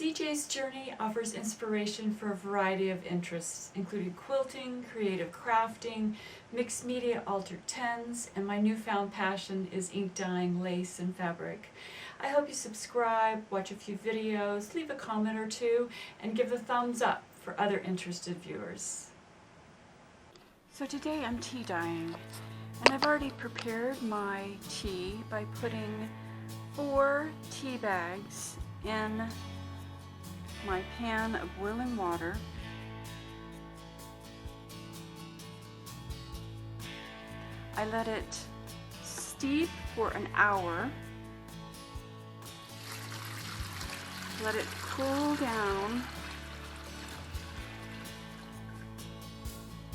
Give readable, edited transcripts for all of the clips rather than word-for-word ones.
CJ's Journey offers inspiration for a variety of interests, including quilting, creative crafting, mixed media altered tens, and my newfound passion is ink dyeing lace and fabric. I hope you subscribe, watch a few videos, leave a comment or two, and give the thumbs up for other interested viewers. So today I'm tea dyeing, and I've already prepared my tea by putting 4 tea bags in my pan of boiling water. I let it steep for an hour. Let it cool down.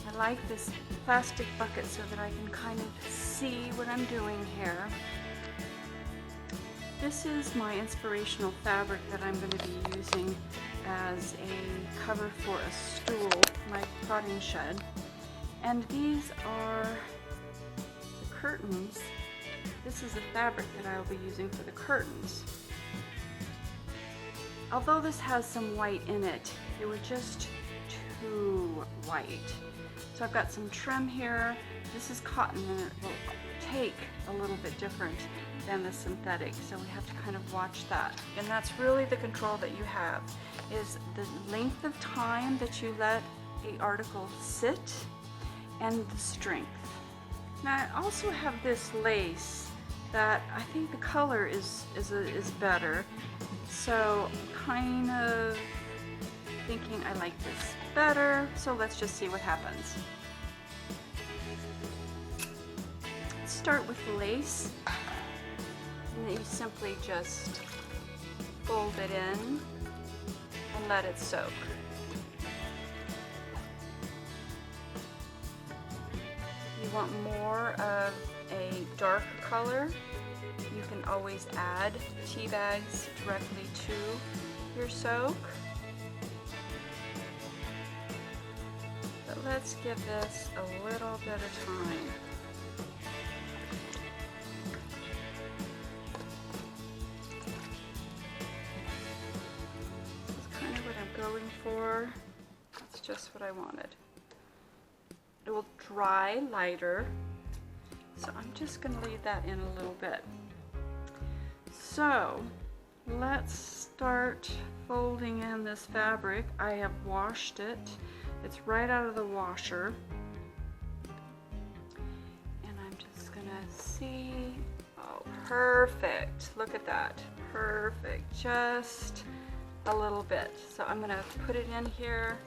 I like this plastic bucket so that I can kind of see what I'm doing here. This is my inspirational fabric that I'm going to be using as a cover for a stool, my potting shed. And these are the curtains. This is the fabric that I will be using for the curtains. Although this has some white in it, they were just too white. So I've got some trim here. This is cotton and it will take a little bit different than the synthetic, so we have to kind of watch that. And that's really the control that you have, is the length of time that you let a article sit and the strength. Now I also have this lace that I think the color is better, so I'm kind of thinking I like this better, so let's just see what happens. Let's start with the lace. And you simply just fold it in and let it soak. You want more of a dark color, you can always add tea bags directly to your soak. But let's give this a little bit of time. Going for, that's just what I wanted. It will dry lighter, so I'm just going to leave that in a little bit. So let's start folding in this fabric. I have washed it. It's right out of the washer. And I'm just going to see, oh, perfect. Look at that, perfect. Just a little bit. So I'm going to put it in here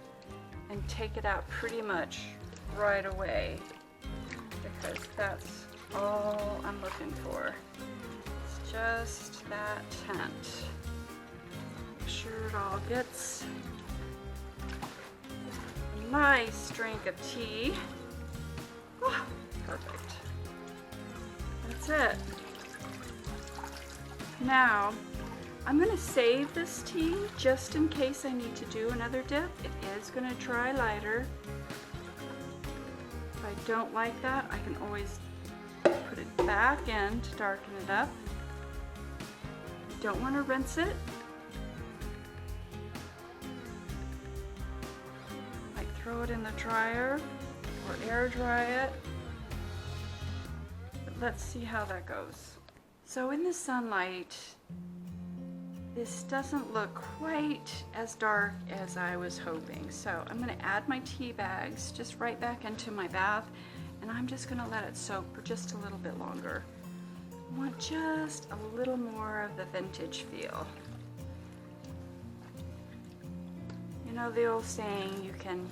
and take it out pretty much right away, because that's all I'm looking for. It's just that tint. Make sure it all gets a nice drink of tea. Oh, perfect. That's it. Now I'm going to save this tea just in case I need to do another dip. It is going to dry lighter. If I don't like that, I can always put it back in to darken it up. Don't want to rinse it. Like throw it in the dryer or air dry it. But let's see how that goes. So in the sunlight, this doesn't look quite as dark as I was hoping. So I'm going to add my tea bags just right back into my bath, and I'm just going to let it soak for just a little bit longer. I want just a little more of the vintage feel. You know the old saying, you can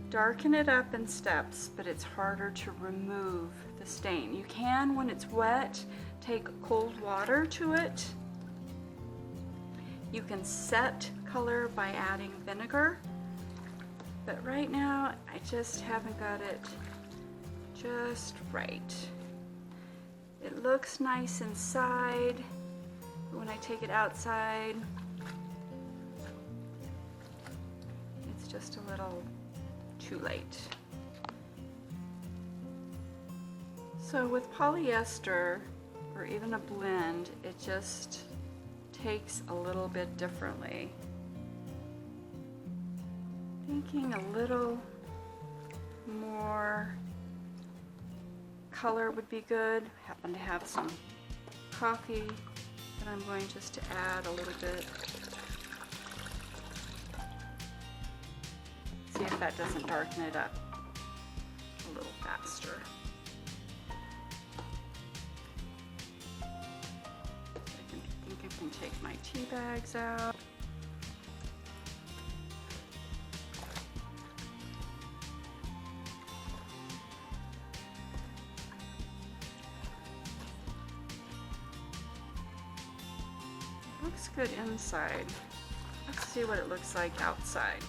darken it up in steps, but it's harder to remove the stain. You can, when it's wet, take cold water to it. You can set color by adding vinegar, but right now I just haven't got it just right. It looks nice inside, but when I take it outside, it's just a little too late. So with polyester, or even a blend, it just takes a little bit differently. Thinking a little more color would be good. Happen to have some coffee that I'm going just to add a little bit. See if that doesn't darken it up a little faster. I think I can take my tea bags out. Looks good inside. Let's see what it looks like outside.